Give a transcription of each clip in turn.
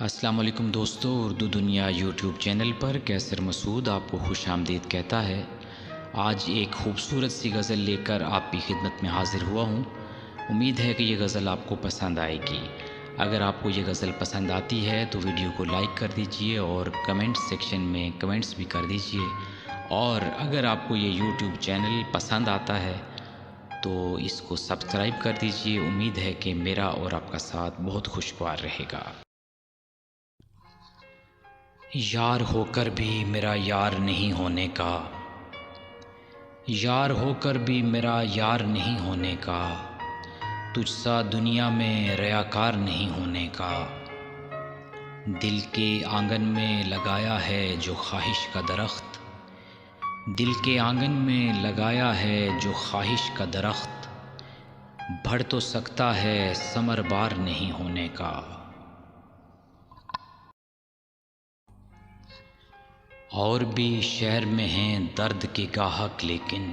अस्सलाम वालेकुम दोस्तों, उर्दू दुनिया यूट्यूब चैनल पर कैसर मसूद आपको खुश आमदीद कहता है। आज एक खूबसूरत सी गज़ल लेकर आपकी खिदमत में हाज़िर हुआ हूँ। उम्मीद है कि ये गज़ल आपको पसंद आएगी। अगर आपको ये गज़ल पसंद आती है तो वीडियो को लाइक कर दीजिए और कमेंट सेक्शन में कमेंट्स भी कर दीजिए। और अगर आपको ये यूट्यूब चैनल पसंद आता है तो इसको सब्सक्राइब कर दीजिए। उम्मीद है कि मेरा और आपका साथ बहुत खुशगवार रहेगा। यार होकर भी मेरा यार नहीं होने का, यार होकर भी मेरा यार नहीं होने का, तुझसा दुनिया में रयाकार नहीं होने का। दिल के आंगन में लगाया है जो ख्वाहिश का दरख्त, दिल के आंगन में लगाया है जो ख्वाहिश का दरख्त, बढ़ तो सकता है समरबार नहीं होने का। और भी शहर में हैं दर्द के गाहक लेकिन,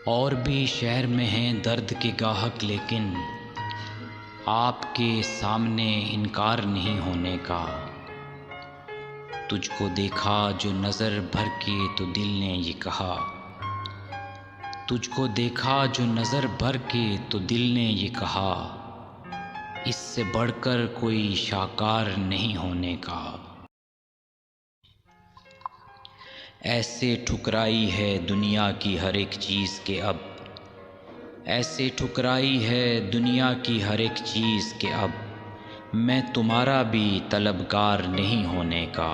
और भी शहर में हैं दर्द के गाहक लेकिन, आपके सामने इनकार नहीं होने का। तुझको देखा जो नज़र भर के तो दिल ने ये कहा, तुझको देखा जो नज़र भर के तो दिल ने ये कहा, इससे बढ़कर कोई शाकार नहीं होने का। ऐसे ठुकराई है दुनिया की हर एक चीज़ के अब, ऐसे ठुकराई है दुनिया की हर एक चीज़ के अब, मैं तुम्हारा भी तलबगार नहीं होने का।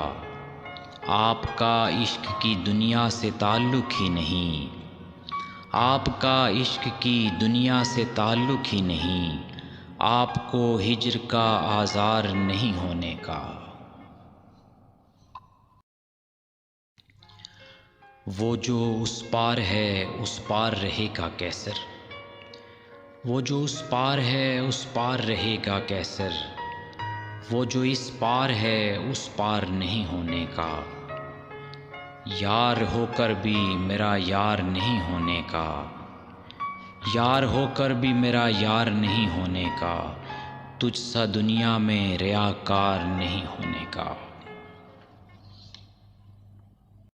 आपका इश्क की दुनिया से ताल्लुक़ ही नहीं, आपका इश्क की दुनिया से ताल्लुक़ ही नहीं, आपको हिज्र का आज़ार नहीं होने का। वो जो उस पार है उस पार रहेगा कैसर, वो जो उस पार है उस पार रहेगा कैसर, वो जो इस पार है उस पार नहीं होने का। यार होकर भी मेरा यार नहीं होने का, यार होकर भी मेरा यार नहीं होने का, तुझसा दुनिया में रियाकार नहीं होने का।